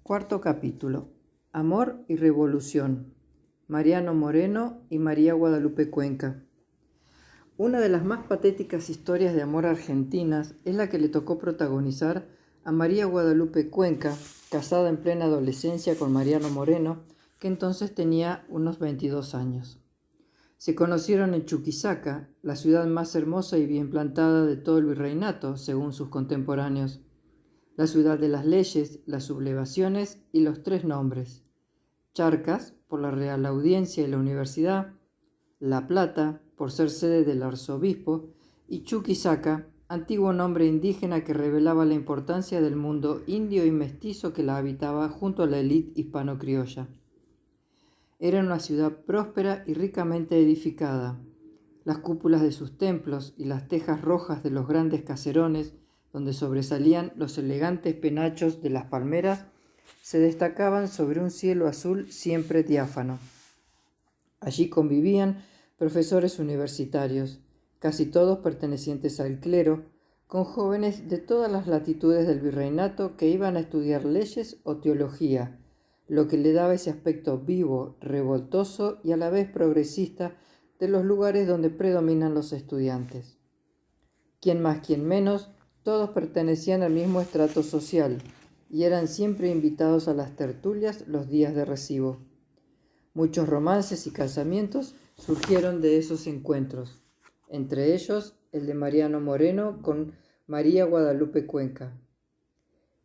Cuarto capítulo. Amor y revolución. Mariano Moreno y María Guadalupe Cuenca. Una de las más patéticas historias de amor argentinas es la que le tocó protagonizar a María Guadalupe Cuenca, casada en plena adolescencia con Mariano Moreno, que entonces tenía unos 22 años. Se conocieron en Chuquisaca, la ciudad más hermosa y bien plantada de todo el virreinato, según sus contemporáneos. La ciudad de las leyes, las sublevaciones y los tres nombres. Charcas, por la Real Audiencia y la Universidad. La Plata, por ser sede del arzobispo. Y Chuquisaca, antiguo nombre indígena que revelaba la importancia del mundo indio y mestizo que la habitaba junto a la élite hispano-criolla. Era una ciudad próspera y ricamente edificada. Las cúpulas de sus templos y las tejas rojas de los grandes caserones, donde sobresalían los elegantes penachos de las palmeras, se destacaban sobre un cielo azul siempre diáfano. Allí convivían profesores universitarios, casi todos pertenecientes al clero, con jóvenes de todas las latitudes del virreinato que iban a estudiar leyes o teología, lo que le daba ese aspecto vivo, revoltoso y a la vez progresista de los lugares donde predominan los estudiantes. Quien más, quien menos, todos pertenecían al mismo estrato social y eran siempre invitados a las tertulias los días de recibo. Muchos romances y casamientos surgieron de esos encuentros, entre ellos el de Mariano Moreno con María Guadalupe Cuenca.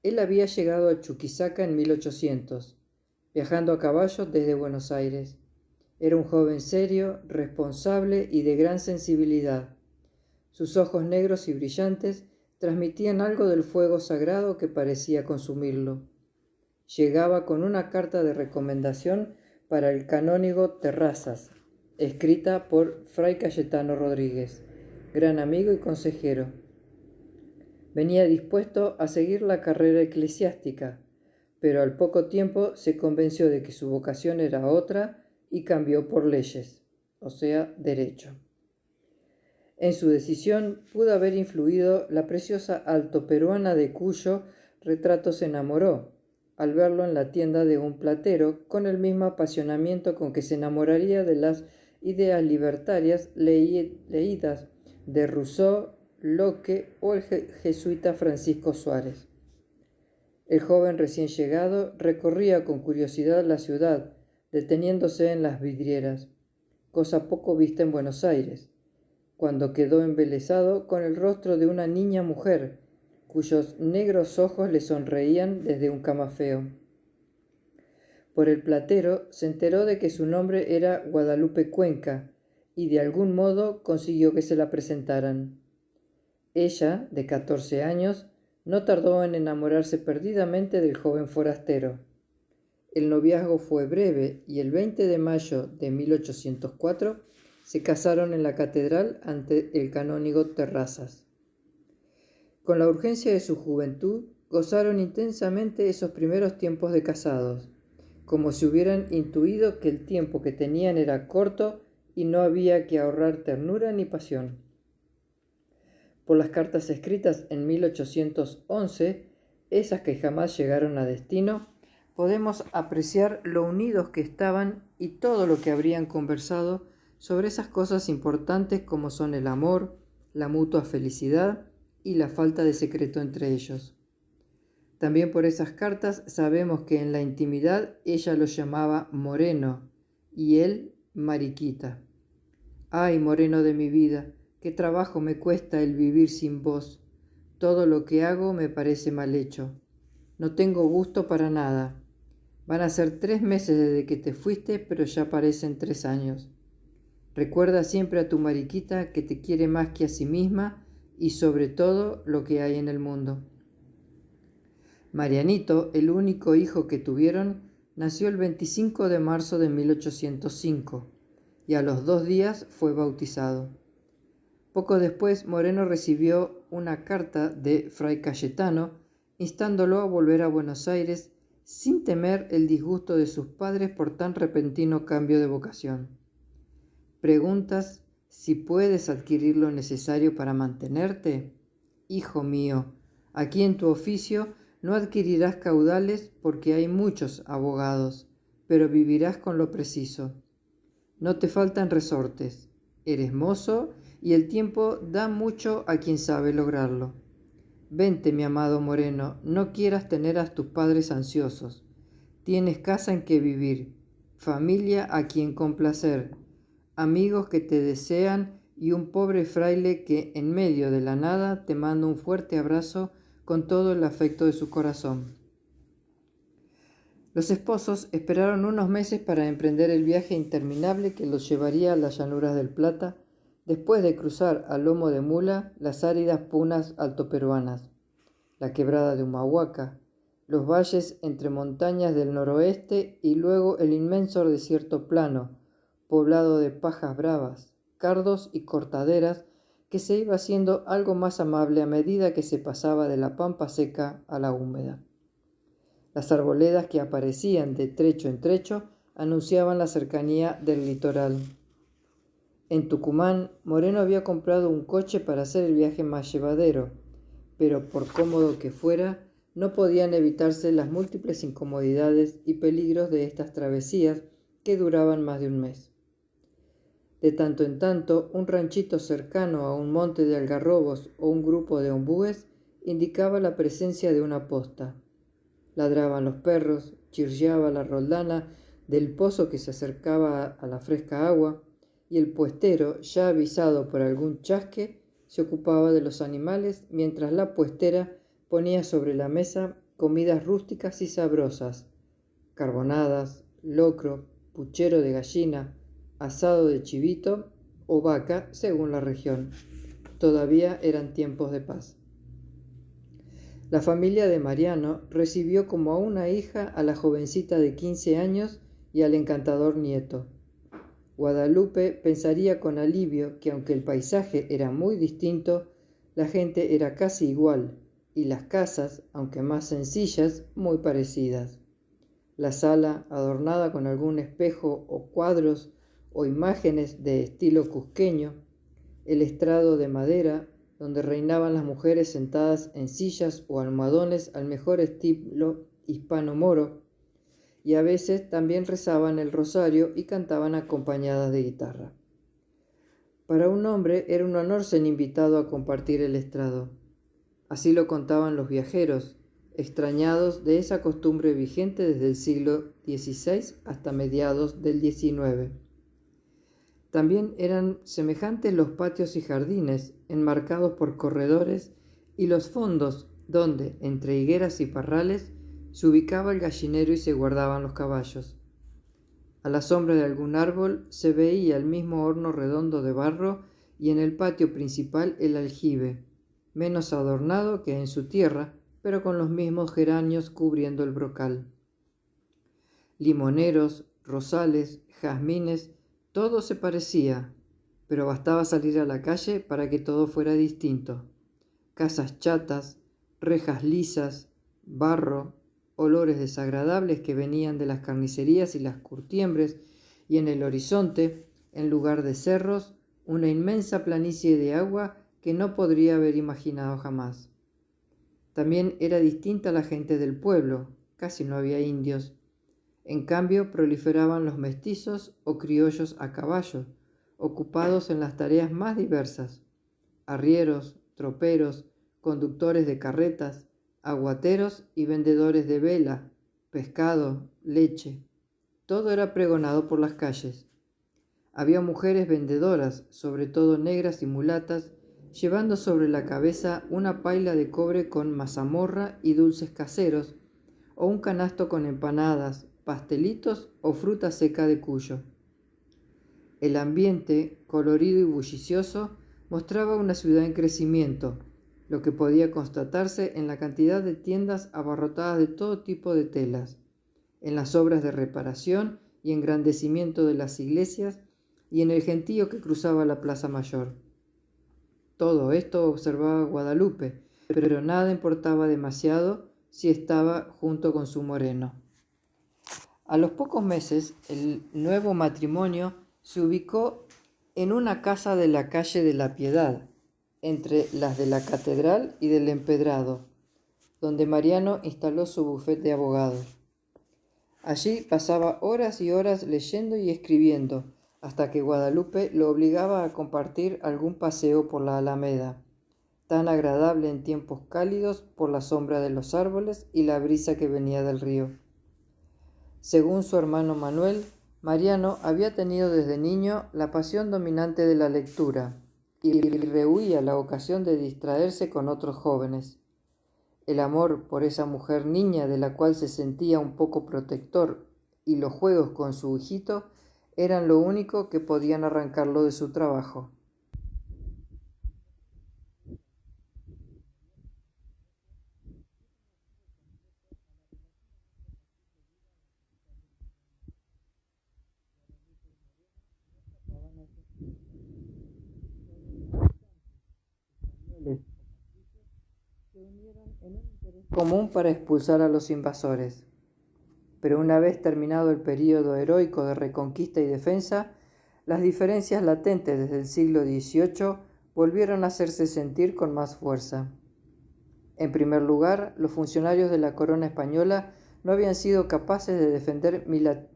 Él había llegado a Chuquisaca en 1800, viajando a caballo desde Buenos Aires. Era un joven serio, responsable y de gran sensibilidad. Sus ojos negros y brillantes transmitían algo del fuego sagrado que parecía consumirlo. Llegaba con una carta de recomendación para el canónigo Terrazas, escrita por Fray Cayetano Rodríguez, gran amigo y consejero. Venía dispuesto a seguir la carrera eclesiástica, pero al poco tiempo se convenció de que su vocación era otra y cambió por leyes, o sea, derecho. En su decisión pudo haber influido la preciosa altoperuana de cuyo retrato se enamoró, al verlo en la tienda de un platero, con el mismo apasionamiento con que se enamoraría de las ideas libertarias leídas de Rousseau, Locke o el jesuita Francisco Suárez. El joven recién llegado recorría con curiosidad la ciudad, deteniéndose en las vidrieras, cosa poco vista en Buenos Aires, cuando quedó embelesado con el rostro de una niña mujer, cuyos negros ojos le sonreían desde un camafeo. Por el platero se enteró de que su nombre era Guadalupe Cuenca, y de algún modo consiguió que se la presentaran. Ella, de 14 años, no tardó en enamorarse perdidamente del joven forastero. El noviazgo fue breve y el 20 de mayo de 1804 se casaron en la catedral ante el canónigo Terrazas. Con la urgencia de su juventud, gozaron intensamente esos primeros tiempos de casados, como si hubieran intuido que el tiempo que tenían era corto y no había que ahorrar ternura ni pasión. Por las cartas escritas en 1811, esas que jamás llegaron a destino, podemos apreciar lo unidos que estaban y todo lo que habrían conversado sobre esas cosas importantes como son el amor, la mutua felicidad y la falta de secreto entre ellos. También por esas cartas sabemos que en la intimidad ella lo llamaba Moreno y él Mariquita. ¡Ay, Moreno de mi vida! ¡Qué trabajo me cuesta el vivir sin vos! Todo lo que hago me parece mal hecho. No tengo gusto para nada. Van a ser 3 meses desde que te fuiste, pero ya parecen 3 años. Recuerda siempre a tu Mariquita que te quiere más que a sí misma y sobre todo lo que hay en el mundo. Marianito, el único hijo que tuvieron, nació el 25 de marzo de 1805 y a los 2 días fue bautizado. Poco después Moreno recibió una carta de Fray Cayetano instándolo a volver a Buenos Aires sin temer el disgusto de sus padres por tan repentino cambio de vocación. ¿Preguntas si puedes adquirir lo necesario para mantenerte? Hijo mío, aquí en tu oficio No adquirirás caudales porque hay muchos abogados, pero vivirás con lo preciso. No te faltan resortes. Eres mozo y el tiempo da mucho a quien sabe lograrlo. Vente, mi amado moreno, no quieras tener a tus padres ansiosos. Tienes casa en que vivir, familia a quien complacer, amigos que te desean y un pobre fraile que en medio de la nada te manda un fuerte abrazo con todo el afecto de su corazón. Los esposos esperaron unos meses para emprender el viaje interminable que los llevaría a las llanuras del Plata, después de cruzar a lomo de mula las áridas punas altoperuanas, la quebrada de Humahuaca, los valles entre montañas del noroeste y luego el inmenso desierto plano, poblado de pajas bravas, cardos y cortaderas, que se iba haciendo algo más amable a medida que se pasaba de la pampa seca a la húmeda. Las arboledas que aparecían de trecho en trecho anunciaban la cercanía del litoral. En Tucumán, Moreno había comprado un coche para hacer el viaje más llevadero, pero por cómodo que fuera, no podían evitarse las múltiples incomodidades y peligros de estas travesías que duraban más de un mes. De tanto en tanto, un ranchito cercano a un monte de algarrobos o un grupo de ombúes indicaba la presencia de una posta. Ladraban los perros, chirriaba la roldana del pozo que se acercaba a la fresca agua, y el puestero, ya avisado por algún chasque, se ocupaba de los animales mientras la puestera ponía sobre la mesa comidas rústicas y sabrosas, carbonadas, locro, puchero de gallina, asado de chivito o vaca, según la región. Todavía eran tiempos de paz. La familia de Mariano recibió como a una hija a la jovencita de 15 años y al encantador nieto. Guadalupe pensaría con alivio que aunque el paisaje era muy distinto, la gente era casi igual y las casas, aunque más sencillas, muy parecidas. La sala, adornada con algún espejo o cuadros o imágenes de estilo cusqueño, el estrado de madera, donde reinaban las mujeres sentadas en sillas o almohadones al mejor estilo hispano-moro, y a veces también rezaban el rosario y cantaban acompañadas de guitarra. Para un hombre era un honor ser invitado a compartir el estrado. Así lo contaban los viajeros, extrañados de esa costumbre vigente desde el siglo XVI hasta mediados del XIX. También eran semejantes los patios y jardines, enmarcados por corredores, y los fondos, donde, entre higueras y parrales, se ubicaba el gallinero y se guardaban los caballos. A la sombra de algún árbol se veía el mismo horno redondo de barro y en el patio principal el aljibe, menos adornado que en su tierra, pero con los mismos geranios cubriendo el brocal. Limoneros, rosales, jazmines, todo se parecía, pero bastaba salir a la calle para que todo fuera distinto. Casas chatas, rejas lisas, barro, olores desagradables que venían de las carnicerías y las curtiembres, y en el horizonte, en lugar de cerros, una inmensa planicie de agua que no podría haber imaginado jamás. También era distinta la gente del pueblo, casi no había indios. En cambio, proliferaban los mestizos o criollos a caballo, ocupados en las tareas más diversas: arrieros, troperos, conductores de carretas, aguateros y vendedores de vela, pescado, leche. Todo era pregonado por las calles. Había mujeres vendedoras, sobre todo negras y mulatas, llevando sobre la cabeza una paila de cobre con mazamorra y dulces caseros, o un canasto con empanadas, pastelitos o fruta seca de Cuyo. El ambiente, colorido y bullicioso, mostraba una ciudad en crecimiento, lo que podía constatarse en la cantidad de tiendas abarrotadas de todo tipo de telas, en las obras de reparación y engrandecimiento de las iglesias y en el gentío que cruzaba la Plaza Mayor. Todo esto observaba Guadalupe, pero nada importaba demasiado si estaba junto con su moreno. A los pocos meses, el nuevo matrimonio se ubicó en una casa de la calle de la Piedad, entre las de la Catedral y del Empedrado. donde Mariano instaló su bufete de abogados. Allí pasaba horas y horas leyendo y escribiendo, hasta que Guadalupe lo obligaba a compartir algún paseo por la Alameda, tan agradable en tiempos cálidos por la sombra de los árboles y la brisa que venía del río. Según su hermano Manuel, Mariano había tenido desde niño la pasión dominante de la lectura y rehuía la ocasión de distraerse con otros jóvenes. El amor por esa mujer niña de la cual se sentía un poco protector y los juegos con su hijito eran lo único que podían arrancarlo de su trabajo. Se unieron en un interés común para expulsar a los invasores. Pero una vez terminado el período heroico de reconquista y defensa, las diferencias latentes desde el siglo XVIII volvieron a hacerse sentir con más fuerza. En primer lugar, los funcionarios de la corona española no habían sido capaces de defender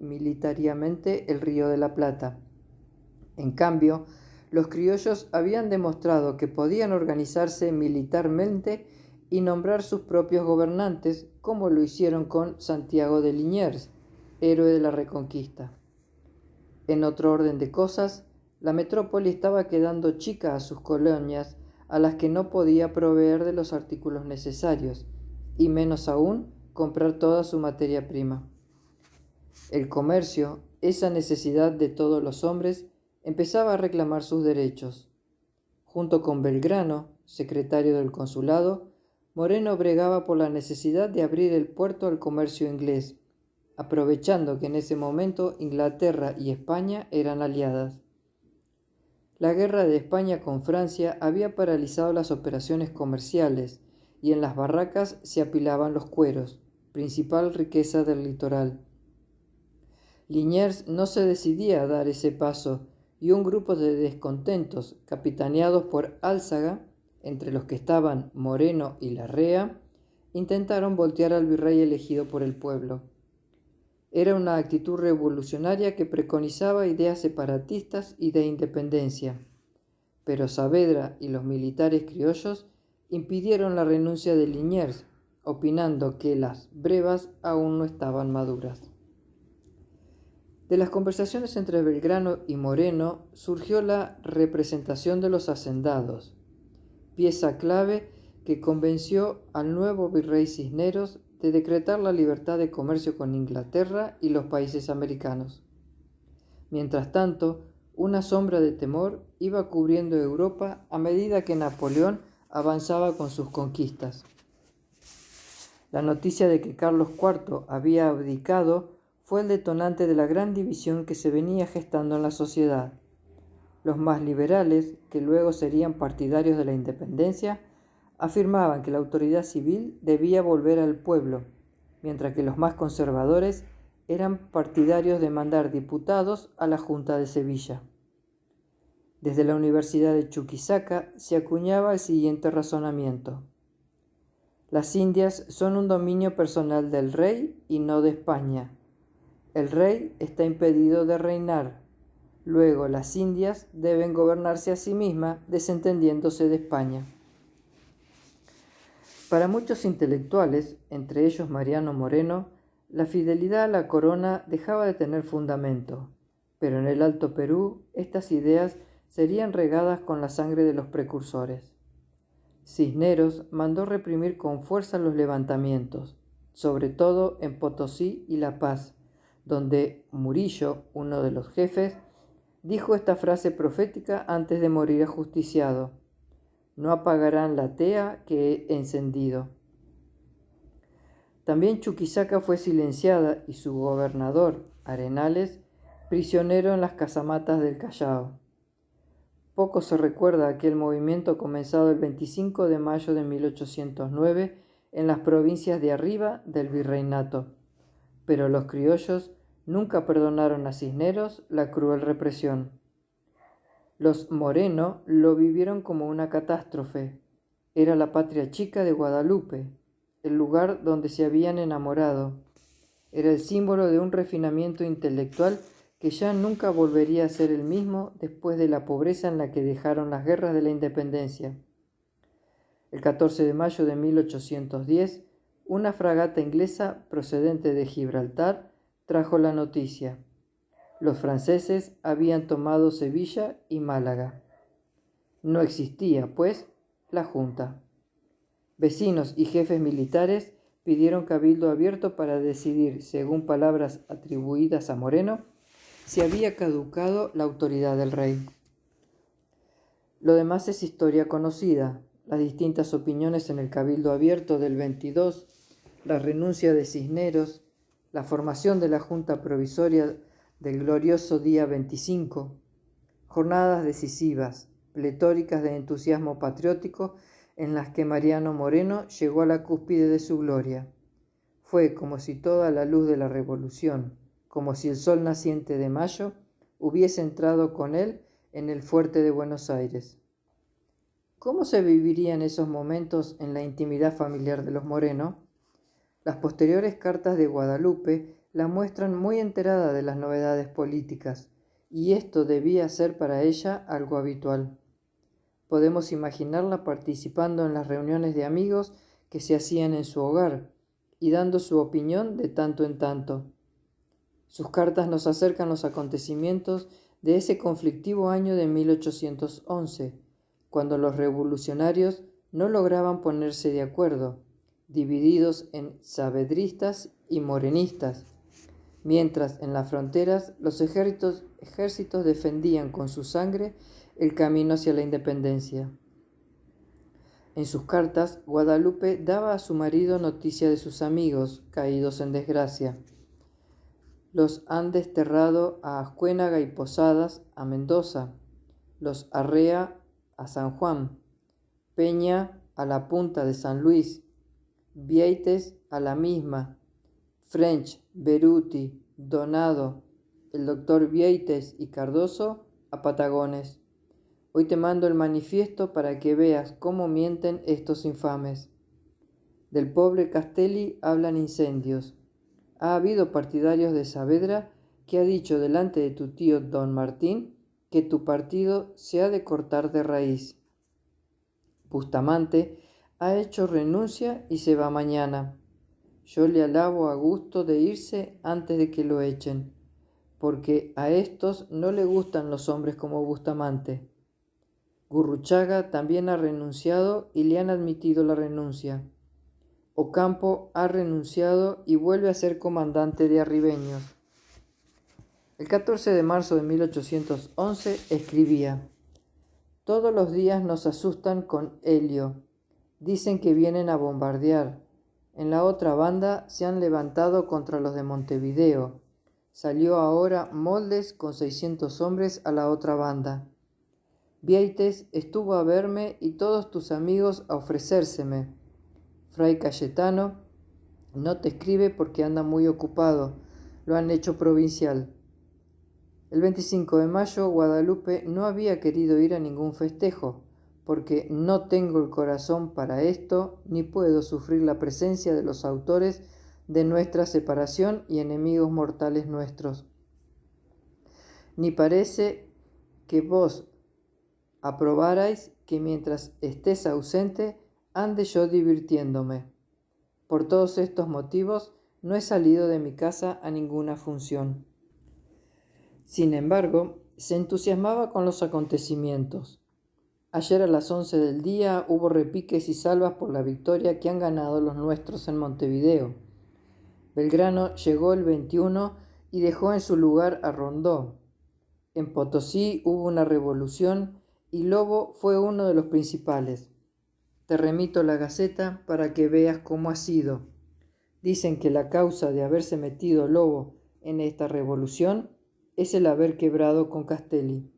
militariamente el Río de la Plata. En cambio, los criollos habían demostrado que podían organizarse militarmente y nombrar sus propios gobernantes, como lo hicieron con Santiago de Liniers, héroe de la Reconquista. En otro orden de cosas, la metrópoli estaba quedando chica a sus colonias, a las que no podía proveer de los artículos necesarios, y menos aún comprar toda su materia prima. El comercio, esa necesidad de todos los hombres, empezaba a reclamar sus derechos. Junto con Belgrano, secretario del consulado, Moreno bregaba por la necesidad de abrir el puerto al comercio inglés, aprovechando que en ese momento Inglaterra y España eran aliadas. La guerra de España con Francia había paralizado las operaciones comerciales y en las barracas se apilaban los cueros, principal riqueza del litoral. Liniers no se decidía a dar ese paso y un grupo de descontentos, capitaneados por Álzaga, entre los que estaban Moreno y Larrea, intentaron voltear al virrey elegido por el pueblo. Era una actitud revolucionaria que preconizaba ideas separatistas y de independencia, pero Saavedra y los militares criollos impidieron la renuncia de Liniers, opinando que las brevas aún no estaban maduras. De las conversaciones entre Belgrano y Moreno surgió la representación de los hacendados, pieza clave que convenció al nuevo virrey Cisneros de decretar la libertad de comercio con Inglaterra y los países americanos. Mientras tanto, una sombra de temor iba cubriendo Europa a medida que Napoleón avanzaba con sus conquistas. La noticia de que Carlos IV había abdicado fue el detonante de la gran división que se venía gestando en la sociedad. Los más liberales, que luego serían partidarios de la independencia, afirmaban que la autoridad civil debía volver al pueblo, mientras que los más conservadores eran partidarios de mandar diputados a la Junta de Sevilla. Desde la Universidad de Chuquisaca se acuñaba el siguiente razonamiento: las Indias son un dominio personal del rey y no de España. El rey está impedido de reinar. Luego las Indias deben gobernarse a sí mismas, desentendiéndose de España. Para muchos intelectuales, entre ellos Mariano Moreno, la fidelidad a la corona dejaba de tener fundamento, pero en el Alto Perú estas ideas serían regadas con la sangre de los precursores. Cisneros mandó reprimir con fuerza los levantamientos, sobre todo en Potosí y La Paz, donde Murillo, uno de los jefes, dijo esta frase profética antes de morir ajusticiado: no apagarán la tea que he encendido. También Chuquisaca fue silenciada y su gobernador, Arenales, prisionero en las casamatas del Callao. Poco se recuerda aquel movimiento comenzado el 25 de mayo de 1809 en las provincias de arriba del virreinato, pero los criollos nunca perdonaron a Cisneros la cruel represión. Los Moreno lo vivieron como una catástrofe. Era la patria chica de Guadalupe. el lugar donde se habían enamorado. Era el símbolo de un refinamiento intelectual que ya nunca volvería a ser el mismo después de la pobreza en la que dejaron las guerras de la independencia. El 14 de mayo de 1810, una fragata inglesa procedente de Gibraltar trajo la noticia. Los franceses habían tomado Sevilla y Málaga. No existía, pues, la Junta. Vecinos y jefes militares pidieron cabildo abierto para decidir, según palabras atribuidas a Moreno, si había caducado la autoridad del rey. Lo demás es historia conocida, las distintas opiniones en el cabildo abierto del 22, la renuncia de Cisneros, la formación de la Junta Provisoria del glorioso día 25, jornadas decisivas, pletóricas de entusiasmo patriótico en las que Mariano Moreno llegó a la cúspide de su gloria. Fue como si toda la luz de la revolución, como si el sol naciente de mayo hubiese entrado con él en el fuerte de Buenos Aires. ¿Cómo se vivirían esos momentos en la intimidad familiar de los Moreno? Las posteriores cartas de Guadalupe la muestran muy enterada de las novedades políticas, y esto debía ser para ella algo habitual. Podemos imaginarla participando en las reuniones de amigos que se hacían en su hogar y dando su opinión de tanto en tanto. Sus cartas nos acercan los acontecimientos de ese conflictivo año de 1811, cuando los revolucionarios no lograban ponerse de acuerdo, divididos en saavedristas y morenistas, mientras en las fronteras los ejércitos defendían con su sangre el camino hacia la independencia. En sus cartas, Guadalupe daba a su marido noticia de sus amigos caídos en desgracia. Los han desterrado a Ascuénaga y Posadas, a Mendoza, los Arrea a San Juan, Peña a la punta de San Luis, Vieites a la misma, French, Beruti, Donado, el doctor Vieites y Cardoso a Patagones. Hoy te mando el manifiesto para que veas cómo mienten estos infames. Del pobre Castelli hablan incendios. Ha habido partidarios de Saavedra que ha dicho delante de tu tío don Martín que tu partido se ha de cortar de raíz. Bustamante ha hecho renuncia y se va mañana. Yo le alabo a gusto de irse antes de que lo echen, porque a estos no le gustan los hombres como Bustamante. Gurruchaga también ha renunciado y le han admitido la renuncia. Ocampo ha renunciado y vuelve a ser comandante de Arribeños. El 14 de marzo de 1811 escribía: todos los días nos asustan con helio. Dicen que vienen a bombardear. En la otra banda se han levantado contra los de Montevideo. Salió ahora Moldes con 600 hombres a la otra banda. Vieites estuvo a verme y todos tus amigos a ofrecérseme. Fray Cayetano no te escribe porque anda muy ocupado. Lo han hecho provincial. El 25 de mayo Guadalupe no había querido ir a ningún festejo, porque no tengo el corazón para esto, ni puedo sufrir la presencia de los autores de nuestra separación y enemigos mortales nuestros. Ni parece que vos aprobarais que mientras estés ausente ande yo divirtiéndome. Por todos estos motivos no he salido de mi casa a ninguna función. Sin embargo, se entusiasmaba con los acontecimientos. Ayer a las 11 del día hubo repiques y salvas por la victoria que han ganado los nuestros en Montevideo. Belgrano llegó el 21 y dejó en su lugar a Rondó. En Potosí hubo una revolución y Lobo fue uno de los principales. Te remito la Gaceta para que veas cómo ha sido. Dicen que la causa de haberse metido Lobo en esta revolución es el haber quebrado con Castelli.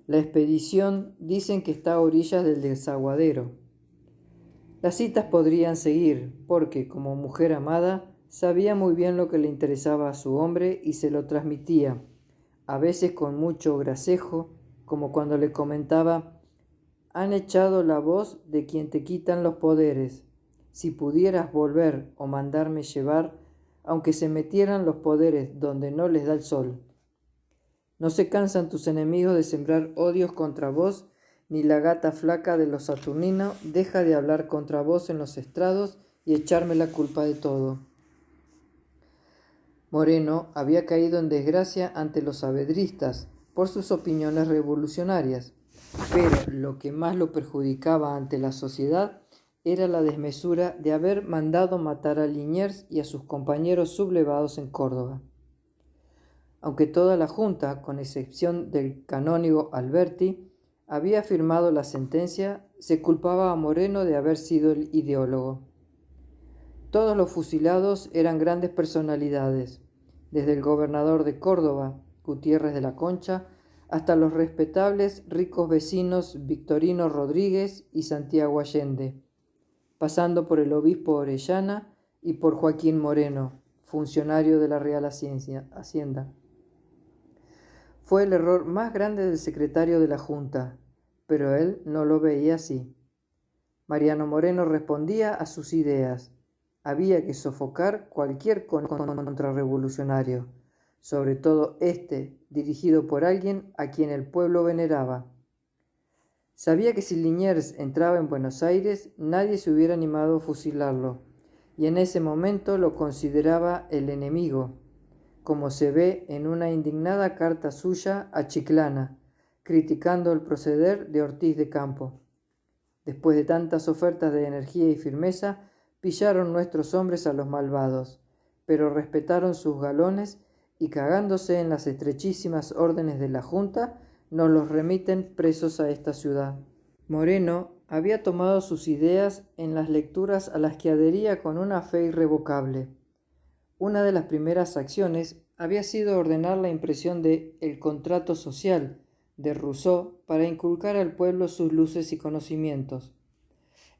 La expedición dicen que está a orillas del desaguadero. Las citas podrían seguir, porque, como mujer amada, sabía muy bien lo que le interesaba a su hombre y se lo transmitía, a veces con mucho gracejo, como cuando le comentaba: han echado la voz de quien te quitan los poderes, si pudieras volver o mandarme llevar, aunque se metieran los poderes donde no les da el sol. No se cansan tus enemigos de sembrar odios contra vos, ni la gata flaca de los Saturnino deja de hablar contra vos en los estrados y echarme la culpa de todo. Moreno había caído en desgracia ante los saavedristas por sus opiniones revolucionarias, pero lo que más lo perjudicaba ante la sociedad era la desmesura de haber mandado matar a Liniers y a sus compañeros sublevados en Córdoba. Aunque toda la Junta, con excepción del canónigo Alberti, había firmado la sentencia, se culpaba a Moreno de haber sido el ideólogo. Todos los fusilados eran grandes personalidades, desde el gobernador de Córdoba, Gutiérrez de la Concha, hasta los respetables ricos vecinos Victorino Rodríguez y Santiago Allende, pasando por el obispo Orellana y por Joaquín Moreno, funcionario de la Real Hacienda. Fue el error más grande del secretario de la Junta, pero él no lo veía así. Mariano Moreno respondía a sus ideas. Había que sofocar cualquier contrarrevolucionario, sobre todo dirigido por alguien a quien el pueblo veneraba. Sabía que si Liniers entraba en Buenos Aires, nadie se hubiera animado a fusilarlo, y en ese momento lo consideraba el enemigo, como se ve en una indignada carta suya a Chiclana, criticando el proceder de Ortiz de Campo. Después de tantas ofertas de energía y firmeza, pillaron nuestros hombres a los malvados, pero respetaron sus galones y, cagándose en las estrechísimas órdenes de la Junta, nos los remiten presos a esta ciudad. Moreno había tomado sus ideas en las lecturas a las que adhería con una fe irrevocable. Una de las primeras acciones había sido ordenar la impresión de El contrato social de Rousseau para inculcar al pueblo sus luces y conocimientos.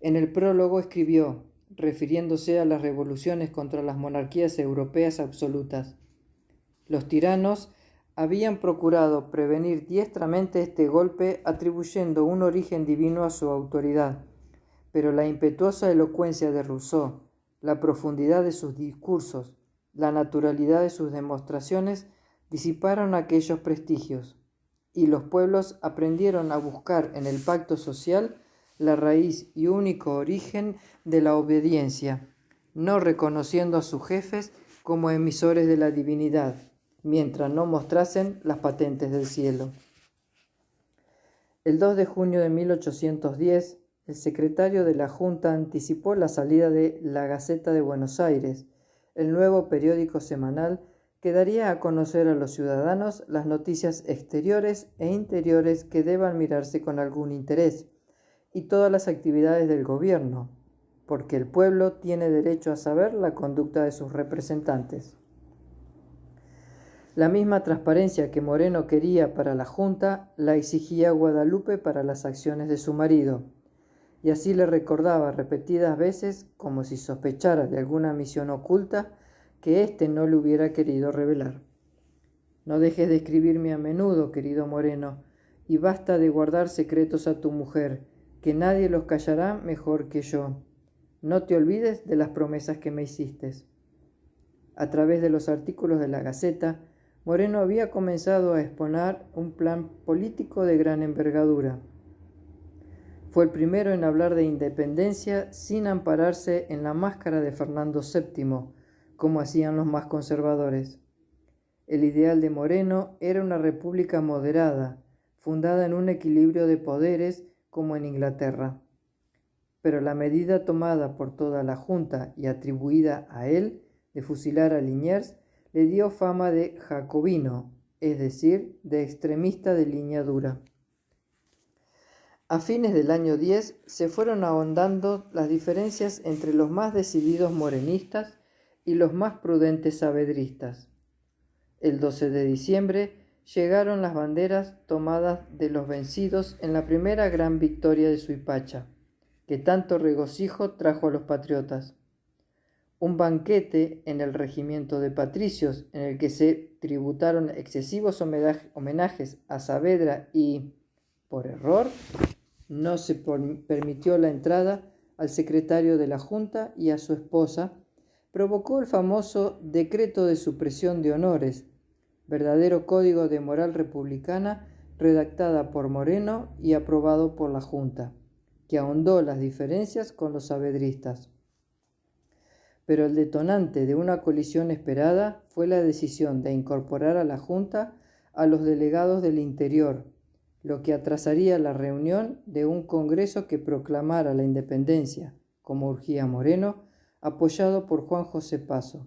En el prólogo escribió, refiriéndose a las revoluciones contra las monarquías europeas absolutas: los tiranos habían procurado prevenir diestramente este golpe atribuyendo un origen divino a su autoridad, pero la impetuosa elocuencia de Rousseau, la profundidad de sus discursos, la naturalidad de sus demostraciones disiparon aquellos prestigios, y los pueblos aprendieron a buscar en el pacto social la raíz y único origen de la obediencia, no reconociendo a sus jefes como emisores de la divinidad, mientras no mostrasen las patentes del cielo. El 2 de junio de 1810, el secretario de la Junta anticipó la salida de La Gaceta de Buenos Aires, el nuevo periódico semanal que daría a conocer a los ciudadanos las noticias exteriores e interiores que deban mirarse con algún interés, y todas las actividades del gobierno, porque el pueblo tiene derecho a saber la conducta de sus representantes. La misma transparencia que Moreno quería para la Junta la exigía Guadalupe para las acciones de su marido, y así le recordaba repetidas veces, como si sospechara de alguna misión oculta, que éste no le hubiera querido revelar. No dejes de escribirme a menudo, querido Moreno, y basta de guardar secretos a tu mujer, que nadie los callará mejor que yo. No te olvides de las promesas que me hiciste. A través de los artículos de la Gaceta, Moreno había comenzado a exponer un plan político de gran envergadura. Fue el primero en hablar de independencia sin ampararse en la máscara de Fernando VII, como hacían los más conservadores. El ideal de Moreno era una república moderada, fundada en un equilibrio de poderes como en Inglaterra. Pero la medida tomada por toda la Junta y atribuida a él de fusilar a Liniers le dio fama de jacobino, es decir, de extremista de línea dura. A fines del año 10 se fueron ahondando las diferencias entre los más decididos morenistas y los más prudentes saavedristas. El 12 de diciembre llegaron las banderas tomadas de los vencidos en la primera gran victoria de Suipacha, que tanto regocijo trajo a los patriotas. Un banquete en el regimiento de patricios, en el que se tributaron excesivos homenajes a Saavedra y, por error, no se permitió la entrada al secretario de la Junta y a su esposa, provocó el famoso Decreto de Supresión de Honores, verdadero código de moral republicana redactada por Moreno y aprobado por la Junta, que ahondó las diferencias con los saavedristas. Pero el detonante de una colisión esperada fue la decisión de incorporar a la Junta a los delegados del interior, lo que atrasaría la reunión de un Congreso que proclamara la independencia, como urgía Moreno, apoyado por Juan José Paso.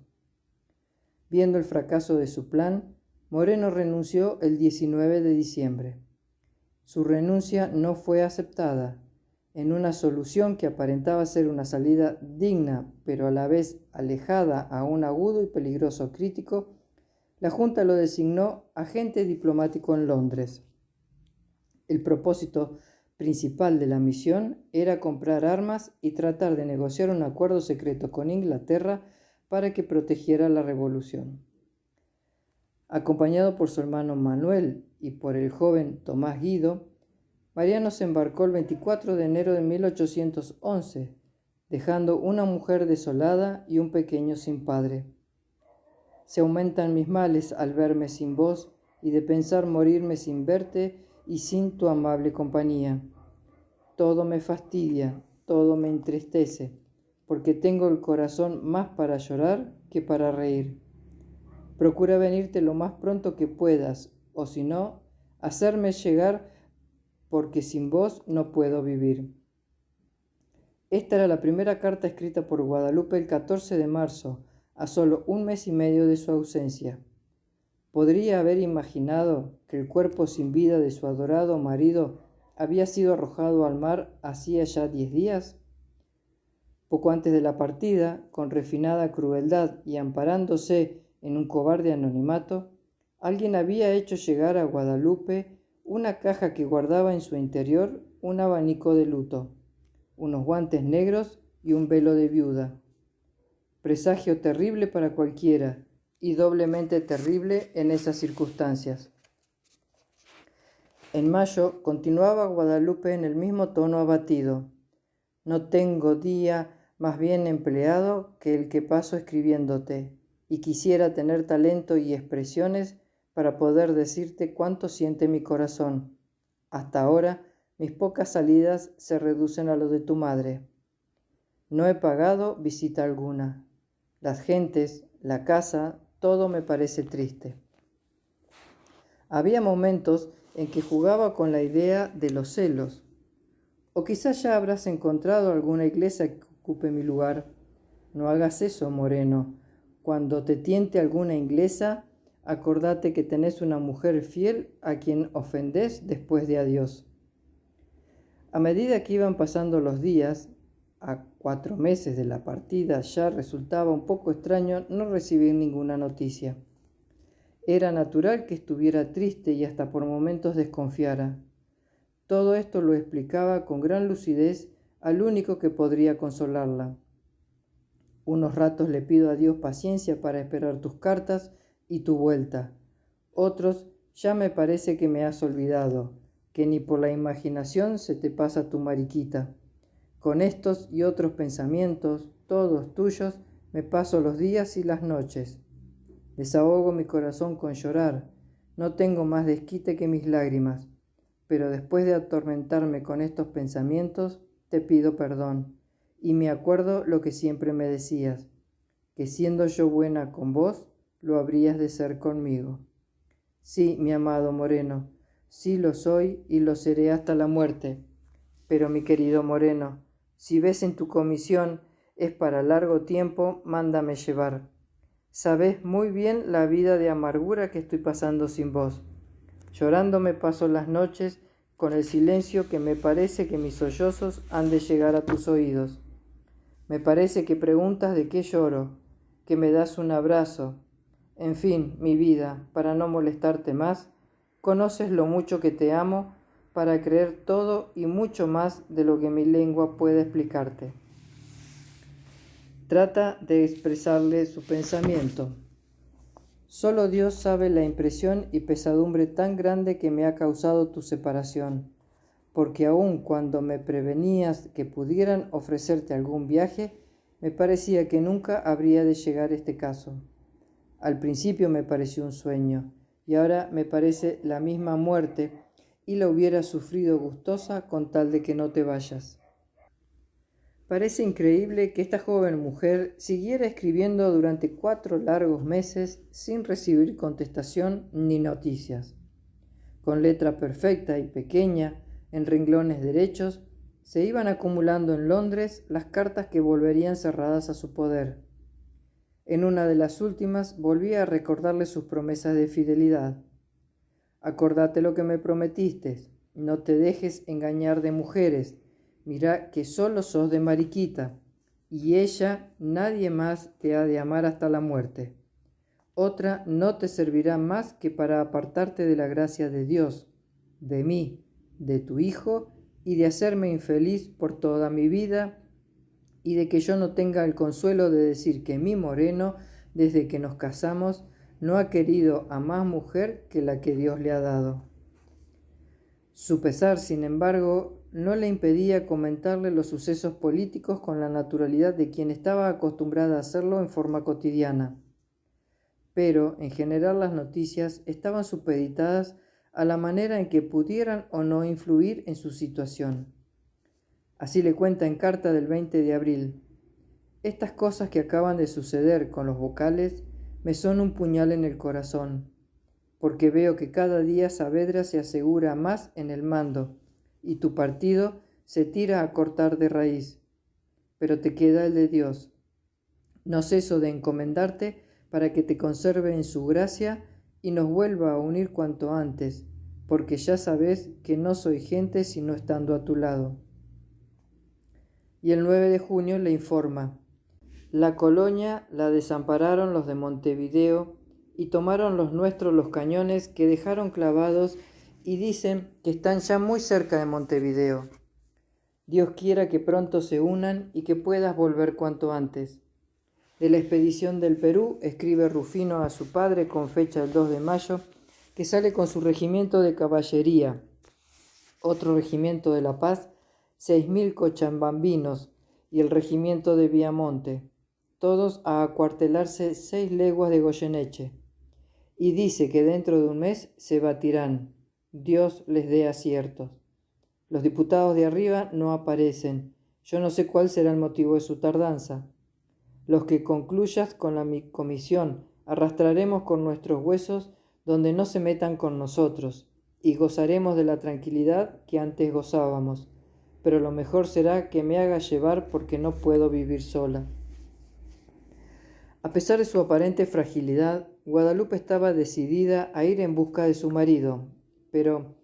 Viendo el fracaso de su plan, Moreno renunció el 19 de diciembre. Su renuncia no fue aceptada. En una solución que aparentaba ser una salida digna, pero a la vez alejada a un agudo y peligroso crítico, la Junta lo designó agente diplomático en Londres. El propósito principal de la misión era comprar armas y tratar de negociar un acuerdo secreto con Inglaterra para que protegiera la revolución. Acompañado por su hermano Manuel y por el joven Tomás Guido, Mariano se embarcó el 24 de enero de 1811, dejando una mujer desolada y un pequeño sin padre. Se aumentan mis males al verme sin vos y de pensar morirme sin verte y sin tu amable compañía. Todo me fastidia, todo me entristece, porque tengo el corazón más para llorar que para reír. Procura venirte lo más pronto que puedas, o si no, hacerme llegar, porque sin vos no puedo vivir. Esta era la primera carta escrita por Guadalupe el 14 de marzo, a solo un mes y medio de su ausencia. ¿Podría haber imaginado que el cuerpo sin vida de su adorado marido había sido arrojado al mar hacía ya 10 días? Poco antes de la partida, con refinada crueldad y amparándose en un cobarde anonimato, alguien había hecho llegar a Guadalupe una caja que guardaba en su interior un abanico de luto, unos guantes negros y un velo de viuda. Presagio terrible para cualquiera y doblemente terrible en esas circunstancias. En mayo continuaba Guadalupe en el mismo tono abatido. No tengo día más bien empleado que el que paso escribiéndote, y quisiera tener talento y expresiones para poder decirte cuánto siente mi corazón. Hasta ahora mis pocas salidas se reducen a lo de tu madre. No he pagado visita alguna. Las gentes, la casa, todo me parece triste. Había momentos en que jugaba con la idea de los celos. O quizás ya habrás encontrado alguna iglesia que ocupe mi lugar. No hagas eso, Moreno. Cuando te tiente alguna inglesa, acordate que tenés una mujer fiel a quien ofendés después de adiós. A medida que iban pasando los días, a 4 meses de la partida, ya resultaba un poco extraño no recibir ninguna noticia. Era natural que estuviera triste y hasta por momentos desconfiara. Todo esto lo explicaba con gran lucidez al único que podría consolarla. Unos ratos le pido a Dios paciencia para esperar tus cartas y tu vuelta. Otros, ya me parece que me has olvidado, que ni por la imaginación se te pasa tu mariquita. Con estos y otros pensamientos, todos tuyos, me paso los días y las noches. Desahogo mi corazón con llorar. No tengo más desquite que mis lágrimas. Pero después de atormentarme con estos pensamientos, te pido perdón. Y me acuerdo lo que siempre me decías, que siendo yo buena con vos, lo habrías de ser conmigo. Sí, mi amado Moreno, sí lo soy y lo seré hasta la muerte. Pero mi querido Moreno, si ves en tu comisión es para largo tiempo, mándame llevar. Sabés muy bien la vida de amargura que estoy pasando sin vos. Llorando me paso las noches con el silencio que me parece que mis sollozos han de llegar a tus oídos. Me parece que preguntas de qué lloro, que me das un abrazo. En fin, mi vida, para no molestarte más, conoces lo mucho que te amo para creer todo y mucho más de lo que mi lengua puede explicarte. Trata de expresarle su pensamiento. Solo Dios sabe la impresión y pesadumbre tan grande que me ha causado tu separación. porque aun cuando me prevenías que pudieran ofrecerte algún viaje, me parecía que nunca habría de llegar este caso. Al principio me pareció un sueño, y ahora me parece la misma muerte, y la hubiera sufrido gustosa con tal de que no te vayas. Parece increíble que esta joven mujer siguiera escribiendo durante 4 largos meses sin recibir contestación ni noticias. Con letra perfecta y pequeña, en renglones derechos, se iban acumulando en Londres las cartas que volverían cerradas a su poder. En una de las últimas volvía a recordarle sus promesas de fidelidad. Acordate lo que me prometiste, no te dejes engañar de mujeres, mirá que solo sos de Mariquita, y ella nadie más te ha de amar hasta la muerte. Otra no te servirá más que para apartarte de la gracia de Dios, de mí, de tu hijo, y de hacerme infeliz por toda mi vida, y de que yo no tenga el consuelo de decir que mi Moreno, desde que nos casamos, no ha querido a más mujer que la que Dios le ha dado. Su pesar, sin embargo, no le impedía comentarle los sucesos políticos con la naturalidad de quien estaba acostumbrada a hacerlo en forma cotidiana. Pero, en general, las noticias estaban supeditadas a la manera en que pudieran o no influir en su situación. Así le cuenta en carta del 20 de abril. Estas cosas que acaban de suceder con los vocales me son un puñal en el corazón, porque veo que cada día Saavedra se asegura más en el mando y tu partido se tira a cortar de raíz. Pero te queda el de Dios. No ceso de encomendarte para que te conserve en su gracia y nos vuelva a unir cuanto antes, porque ya sabes que no soy gente sino estando a tu lado. Y el 9 de junio le informa: la colonia la desampararon los de Montevideo y tomaron los nuestros los cañones que dejaron clavados y dicen que están ya muy cerca de Montevideo. Dios quiera que pronto se unan y que puedas volver cuanto antes. De la expedición del Perú escribe Rufino a su padre con fecha del 2 de mayo que sale con su regimiento de caballería, otro regimiento de La Paz, 6.000 cochabambinos y el regimiento de Viamonte, todos a acuartelarse 6 leguas de Goyeneche, y dice que dentro de un mes se batirán. Dios les dé aciertos. Los diputados de arriba no aparecen. Yo no sé cuál será el motivo de su tardanza. Los que concluyas con la comisión arrastraremos con nuestros huesos donde no se metan con nosotros, y gozaremos de la tranquilidad que antes gozábamos, pero lo mejor será que me haga llevar porque no puedo vivir sola. A pesar de su aparente fragilidad, Guadalupe estaba decidida a ir en busca de su marido, pero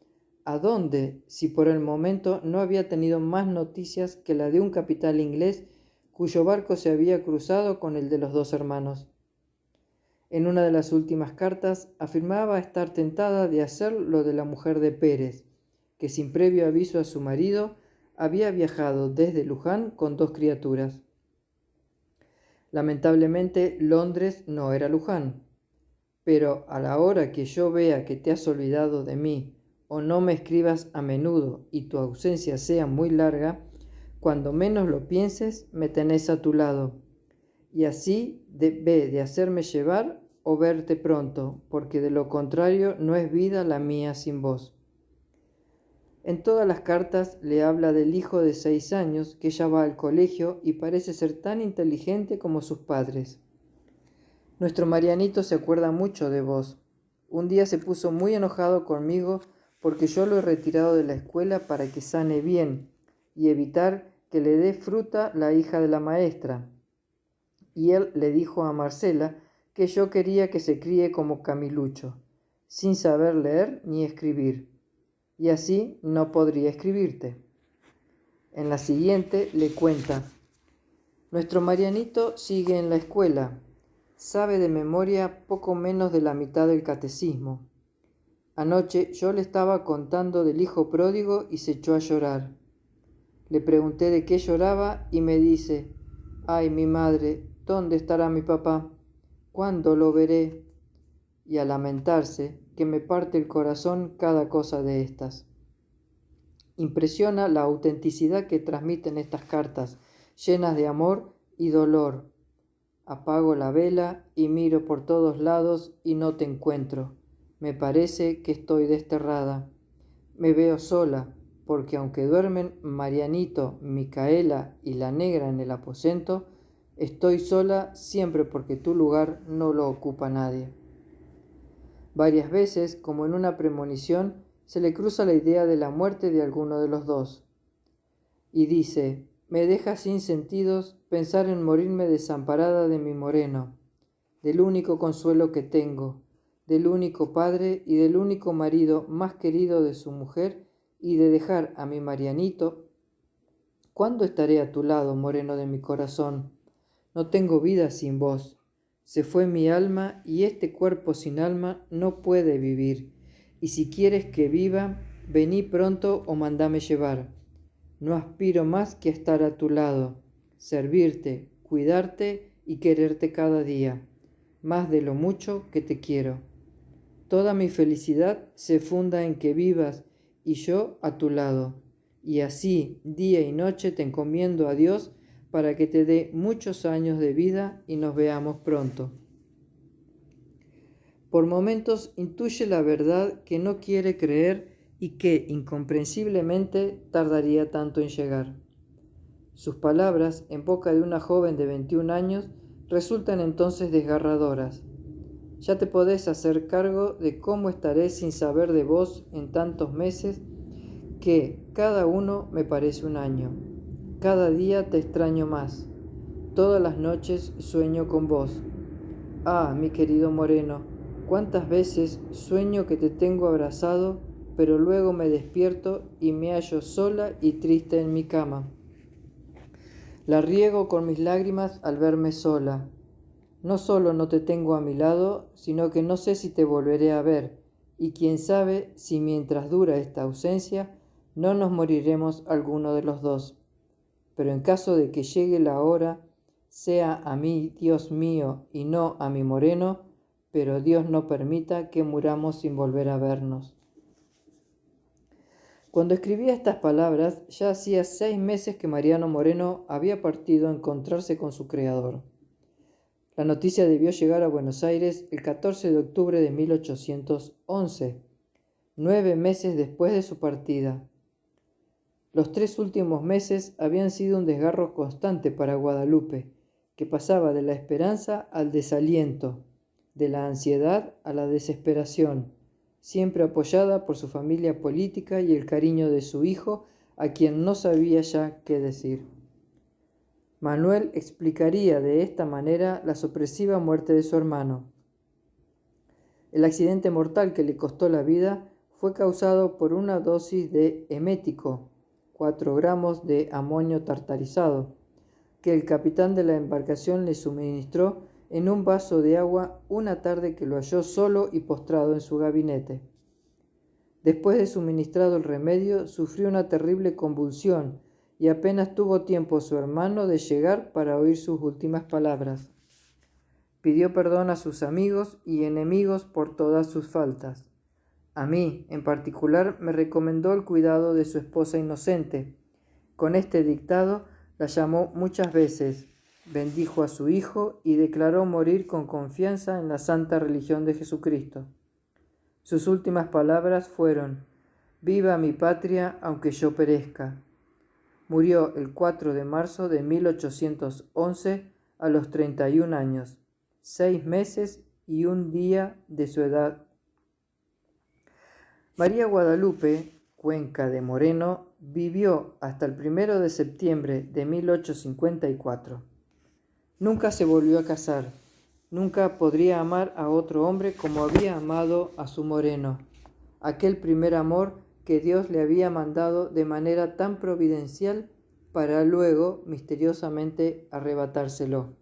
¿a dónde si por el momento no había tenido más noticias que la de un capitán inglés cuyo barco se había cruzado con el de los 2 hermanos? En una de las últimas cartas afirmaba estar tentada de hacer lo de la mujer de Pérez, que sin previo aviso a su marido había viajado desde Luján con 2 criaturas. Lamentablemente Londres no era Luján, pero a la hora que yo vea que te has olvidado de mí o no me escribas a menudo y tu ausencia sea muy larga, cuando menos lo pienses me tenés a tu lado, y así ve de hacerme llevar o verte pronto, porque de lo contrario no es vida la mía sin vos. En todas las cartas le habla del hijo de 6 años que ya va al colegio y parece ser tan inteligente como sus padres. Nuestro Marianito se acuerda mucho de vos. Un día se puso muy enojado conmigo porque yo lo he retirado de la escuela para que sane bien y evitar que le dé fruta la hija de la maestra. Y él le dijo a Marcela que yo quería que se críe como Camilucho, sin saber leer ni escribir, y así no podría escribirte. En la siguiente le cuenta: nuestro Marianito sigue en la escuela, sabe de memoria poco menos de la mitad del catecismo. Anoche yo le estaba contando del hijo pródigo y se echó a llorar. Le pregunté de qué lloraba y me dice: «Ay, mi madre, ¿dónde estará mi papá? ¿Cuándo lo veré?» Y a lamentarse, que me parte el corazón cada cosa de estas. Impresiona la autenticidad que transmiten estas cartas, llenas de amor y dolor. Apago la vela y miro por todos lados y no te encuentro. Me parece que estoy desterrada. Me veo sola, porque aunque duermen Marianito, Micaela y la negra en el aposento, estoy sola siempre porque tu lugar no lo ocupa nadie. Varias veces, como en una premonición, se le cruza la idea de la muerte de alguno de los dos. Y dice: me deja sin sentidos pensar en morirme desamparada de mi Moreno, del único consuelo que tengo, del único padre y del único marido más querido de su mujer, y de dejar a mi Marianito. ¿Cuándo estaré a tu lado, Moreno de mi corazón? No tengo vida sin vos. Se fue mi alma y este cuerpo sin alma no puede vivir. Y si quieres que viva, vení pronto o mandame llevar. No aspiro más que a estar a tu lado, servirte, cuidarte y quererte cada día, más de lo mucho que te quiero. Toda mi felicidad se funda en que vivas y yo a tu lado, y así día y noche te encomiendo a Dios para que te dé muchos años de vida y nos veamos pronto. Por momentos intuye la verdad que no quiere creer y que, incomprensiblemente, tardaría tanto en llegar. Sus palabras, en boca de una joven de 21 años, resultan entonces desgarradoras. Ya te podés hacer cargo de cómo estaré sin saber de vos en tantos meses que cada uno me parece un año. Cada día te extraño más. Todas las noches sueño con vos. Ah, mi querido Moreno, cuántas veces sueño que te tengo abrazado, pero luego me despierto y me hallo sola y triste en mi cama. La riego con mis lágrimas al verme sola. No solo no te tengo a mi lado, sino que no sé si te volveré a ver, y quién sabe si mientras dura esta ausencia no nos moriremos alguno de los dos. Pero en caso de que llegue la hora, sea a mí, Dios mío, y no a mi Moreno, pero Dios no permita que muramos sin volver a vernos. Cuando escribía estas palabras, ya hacía 6 meses que Mariano Moreno había partido a encontrarse con su Creador. La noticia debió llegar a Buenos Aires el 14 de octubre de 1811, 9 meses después de su partida. Los 3 últimos meses habían sido un desgarro constante para Guadalupe, que pasaba de la esperanza al desaliento, de la ansiedad a la desesperación, siempre apoyada por su familia política y el cariño de su hijo, a quien no sabía ya qué decir. Manuel explicaría de esta manera la sorpresiva muerte de su hermano. El accidente mortal que le costó la vida fue causado por una dosis de emético, 4 gramos de amonio tartarizado, que el capitán de la embarcación le suministró en un vaso de agua una tarde que lo halló solo y postrado en su gabinete. Después de suministrado el remedio, sufrió una terrible convulsión y apenas tuvo tiempo su hermano de llegar para oír sus últimas palabras. Pidió perdón a sus amigos y enemigos por todas sus faltas. A mí, en particular, me recomendó el cuidado de su esposa inocente. Con este dictado la llamó muchas veces, bendijo a su hijo y declaró morir con confianza en la santa religión de Jesucristo. Sus últimas palabras fueron: «Viva mi patria aunque yo perezca». Murió el 4 de marzo de 1811 a los 31 años, 6 meses y 1 día de su edad. María Guadalupe Cuenca de Moreno vivió hasta el 1 de septiembre de 1854. Nunca se volvió a casar, nunca podría amar a otro hombre como había amado a su Moreno, aquel primer amor que Dios le había mandado de manera tan providencial para luego misteriosamente arrebatárselo.